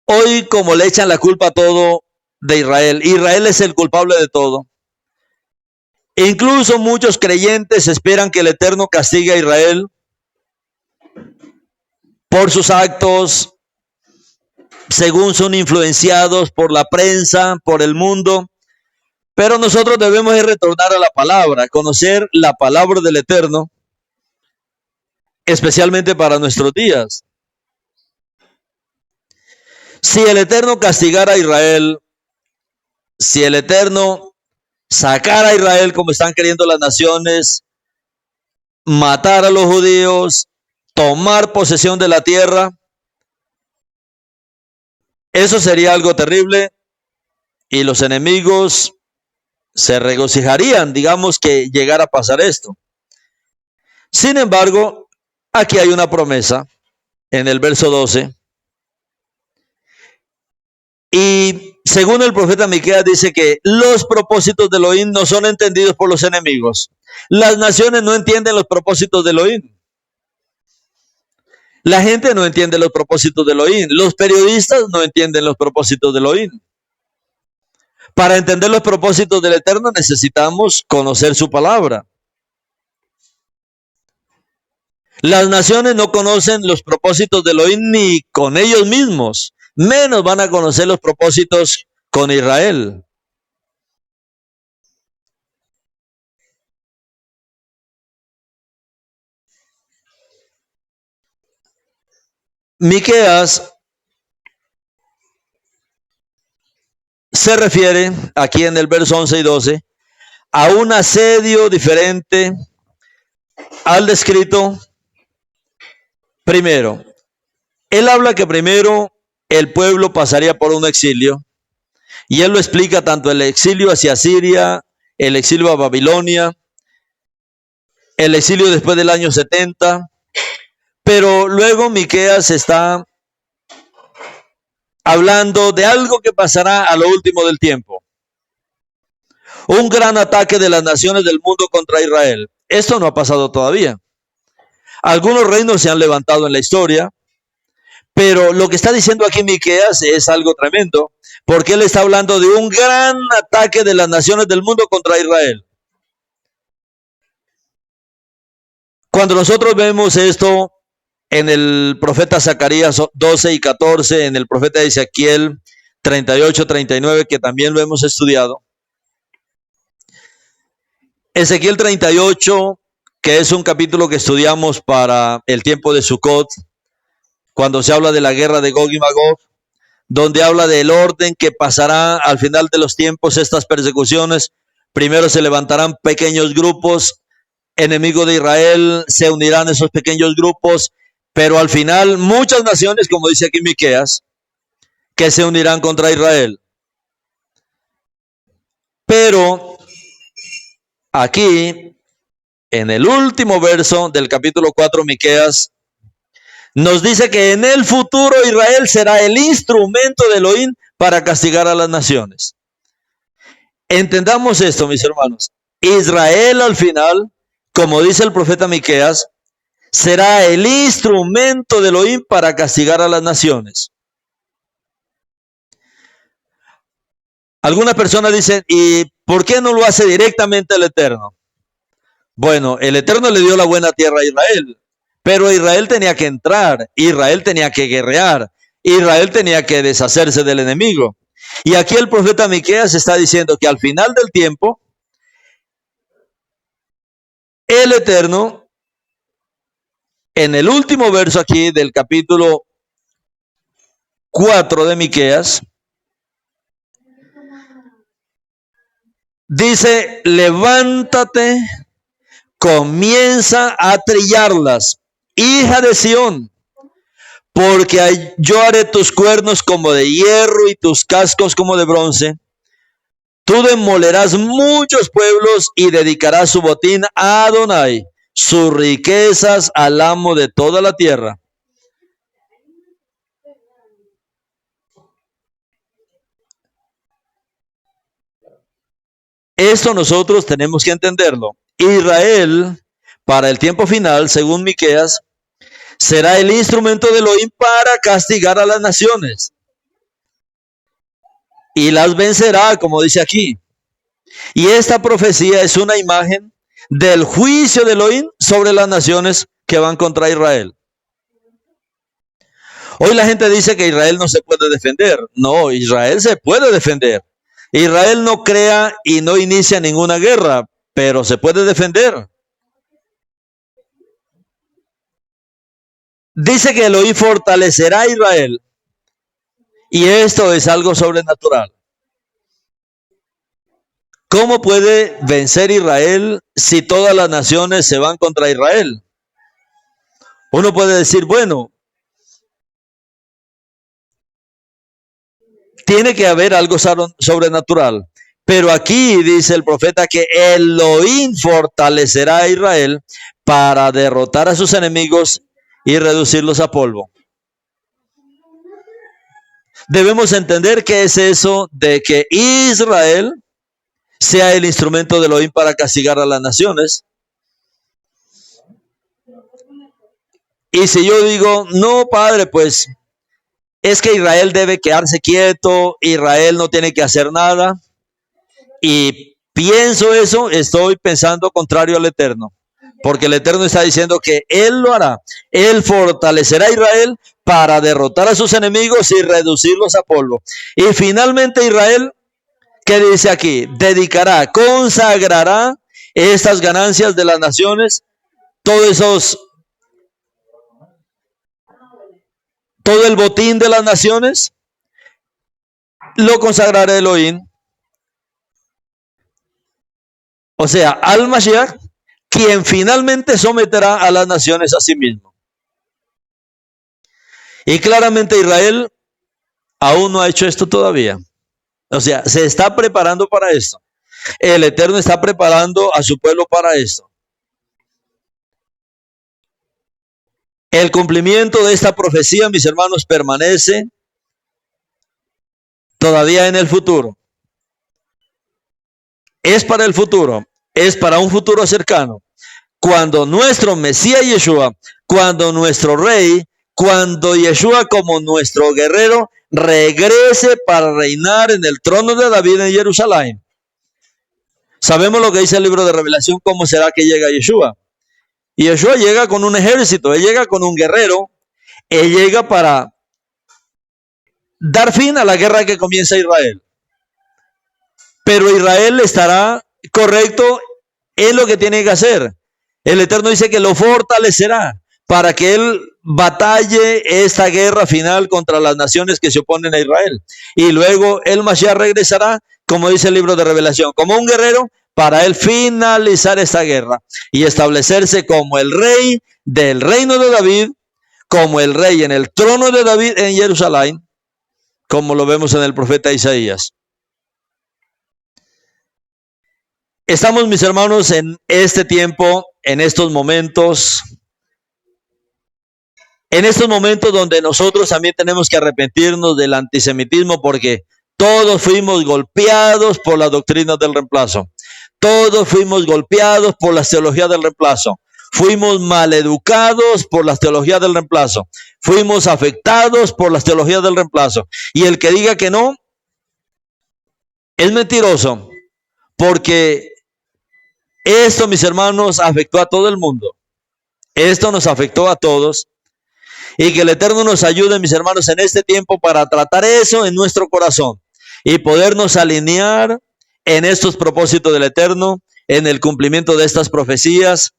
Hoy, como le echan la culpa a todo de Israel, Israel es el culpable de todo. Incluso muchos creyentes esperan que el Eterno castigue a Israel por sus actos, según son influenciados por la prensa, por el mundo. Pero nosotros debemos de retornar a la palabra, conocer la palabra del Eterno, especialmente para nuestros días. Si el Eterno castigara a Israel, si el Eterno sacara a Israel como están queriendo las naciones, matar a los judíos, tomar posesión de la tierra, eso sería algo terrible y los enemigos se regocijarían, digamos, que llegara a pasar esto. Sin embargo, aquí hay una promesa en el verso 12. Y según el profeta Miqueas dice que los propósitos de Elohim no son entendidos por los enemigos. Las naciones no entienden los propósitos de Elohim. La gente no entiende los propósitos de Elohim. Los periodistas no entienden los propósitos de Elohim. Para entender los propósitos del Eterno necesitamos conocer su palabra. Las naciones no conocen los propósitos de Elohim ni con ellos mismos. Menos van a conocer los propósitos con Israel. Miqueas se refiere aquí en el verso 11 y 12 a un asedio diferente al descrito primero. Él habla que primero el pueblo pasaría por un exilio, y él lo explica tanto el exilio hacia Siria, el exilio a Babilonia, el exilio después del año 70, pero luego Miqueas está hablando de algo que pasará a lo último del tiempo. Un gran ataque de las naciones del mundo contra Israel. Esto no ha pasado todavía. Algunos reinos se han levantado en la historia, pero lo que está diciendo aquí Miqueas es algo tremendo, porque él está hablando de un gran ataque de las naciones del mundo contra Israel. Cuando nosotros vemos esto en el profeta Zacarías 12 y 14, en el profeta Ezequiel 38, 39, que también lo hemos estudiado. Ezequiel 38, que es un capítulo que estudiamos para el tiempo de Sukkot, cuando se habla de la guerra de Gog y Magog, donde habla del orden que pasará al final de los tiempos, estas persecuciones. Primero se levantarán pequeños grupos enemigos de Israel, se unirán esos pequeños grupos, pero al final muchas naciones, como dice aquí Miqueas, que se unirán contra Israel. Pero aquí, en el último verso del capítulo 4, Miqueas nos dice que en el futuro Israel será el instrumento de Elohim para castigar a las naciones. Entendamos esto, mis hermanos. Israel al final, como dice el profeta Miqueas, será el instrumento de Elohim para castigar a las naciones. Algunas personas dicen, ¿y por qué no lo hace directamente el Eterno? Bueno, el Eterno le dio la buena tierra a Israel, pero Israel tenía que entrar, Israel tenía que guerrear, Israel tenía que deshacerse del enemigo. Y aquí el profeta Miqueas está diciendo que al final del tiempo, el Eterno, en el último verso aquí del capítulo 4 de Miqueas, dice: levántate, comienza a trillarlas, hija de Sión, porque yo haré tus cuernos como de hierro y tus cascos como de bronce. Tú demolerás muchos pueblos y dedicarás su botín a Adonai, sus riquezas al amo de toda la tierra. Esto nosotros tenemos que entenderlo. Israel, para el tiempo final, según Miqueas, será el instrumento de Elohim para castigar a las naciones. Y las vencerá, como dice aquí. Y esta profecía es una imagen del juicio de Elohim sobre las naciones que van contra Israel. Hoy la gente dice que Israel no se puede defender. No, Israel se puede defender. Israel no crea y no inicia ninguna guerra, pero se puede defender. Dice que Elohim fortalecerá a Israel. Y esto es algo sobrenatural. ¿Cómo puede vencer Israel si todas las naciones se van contra Israel? Uno puede decir, bueno, tiene que haber algo sobrenatural. Pero aquí dice el profeta que Elohim fortalecerá a Israel para derrotar a sus enemigos y reducirlos a polvo. Debemos entender qué es eso de que Israel sea el instrumento de Elohim para castigar a las naciones. Y si yo digo, no, padre, pues es que Israel debe quedarse quieto, Israel no tiene que hacer nada, y pienso eso, estoy pensando contrario al Eterno, porque el Eterno está diciendo que Él lo hará. Él fortalecerá a Israel para derrotar a sus enemigos y reducirlos a polvo. Y finalmente Israel, ¿qué dice aquí? Dedicará, consagrará estas ganancias de las naciones, todo el botín de las naciones, lo consagrará Elohim. O sea, al Mashiach, quien finalmente someterá a las naciones a sí mismo. Y claramente Israel aún no ha hecho esto todavía. O sea, se está preparando para esto. El Eterno está preparando a su pueblo para esto. El cumplimiento de esta profecía, mis hermanos, permanece todavía en el futuro. Es para el futuro, es para un futuro cercano. Cuando nuestro Mesías Yeshua, cuando nuestro Rey, cuando Yeshua como nuestro guerrero regrese para reinar en el trono de David en Jerusalén. Sabemos lo que dice el libro de Revelación, cómo será que llega Yeshua. Y Yeshua llega con un ejército, él llega con un guerrero, él llega para dar fin a la guerra que comienza Israel. Pero Israel estará correcto en lo que tiene que hacer. El Eterno dice que lo fortalecerá para que él batalle esta guerra final contra las naciones que se oponen a Israel. Y luego el Mashiach regresará, como dice el libro de Revelación, como un guerrero para él finalizar esta guerra y establecerse como el rey del reino de David, como el rey en el trono de David en Jerusalén, como lo vemos en el profeta Isaías. Estamos, mis hermanos, en este tiempo, en estos momentos donde nosotros también tenemos que arrepentirnos del antisemitismo, porque todos fuimos golpeados por las doctrinas del reemplazo. Todos fuimos golpeados por las teologías del reemplazo. Fuimos maleducados por las teologías del reemplazo. Fuimos afectados por las teologías del reemplazo. Y el que diga que no, es mentiroso, porque esto, mis hermanos, afectó a todo el mundo. Esto nos afectó a todos. Y que el Eterno nos ayude, mis hermanos, en este tiempo para tratar eso en nuestro corazón y podernos alinear en estos propósitos del Eterno, en el cumplimiento de estas profecías.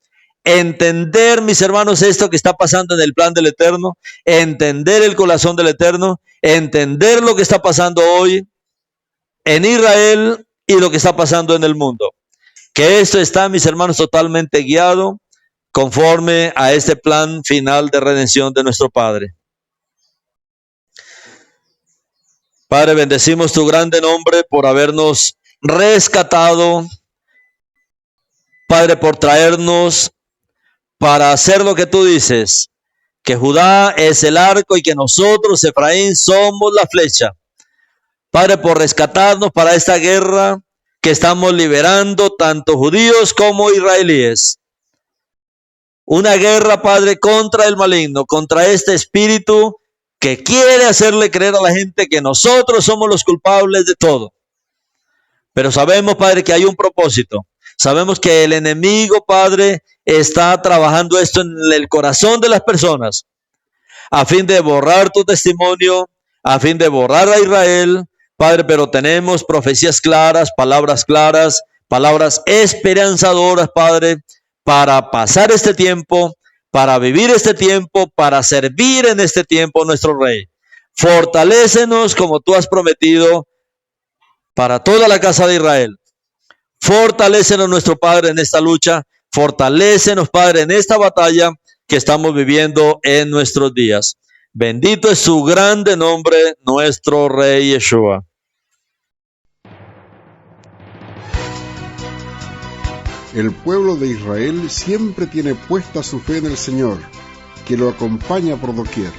Entender, mis hermanos, esto que está pasando en el plan del Eterno, entender el corazón del Eterno, entender lo que está pasando hoy en Israel y lo que está pasando en el mundo. Que esto está, mis hermanos, totalmente guiado conforme a este plan final de redención de nuestro Padre. Padre, bendecimos tu grande nombre por habernos rescatado, Padre, por traernos para hacer lo que tú dices, que Judá es el arco y que nosotros, Efraín, somos la flecha. Padre, por rescatarnos para esta guerra que estamos liberando, tanto judíos como israelíes. Una guerra, Padre, contra el maligno, contra este espíritu que quiere hacerle creer a la gente que nosotros somos los culpables de todo. Pero sabemos, Padre, que hay un propósito. Sabemos que el enemigo, Padre, está trabajando esto en el corazón de las personas, a fin de borrar tu testimonio, a fin de borrar a Israel, Padre, pero tenemos profecías claras, palabras esperanzadoras, Padre, para pasar este tiempo, para vivir este tiempo, para servir en este tiempo nuestro Rey. Fortalécenos como tú has prometido para toda la casa de Israel. Fortalécenos, nuestro Padre, en esta lucha. Fortalécenos, Padre, en esta batalla que estamos viviendo en nuestros días. Bendito es su grande nombre, nuestro Rey Yeshua. El pueblo de Israel siempre tiene puesta su fe en el Señor, que lo acompaña por doquier.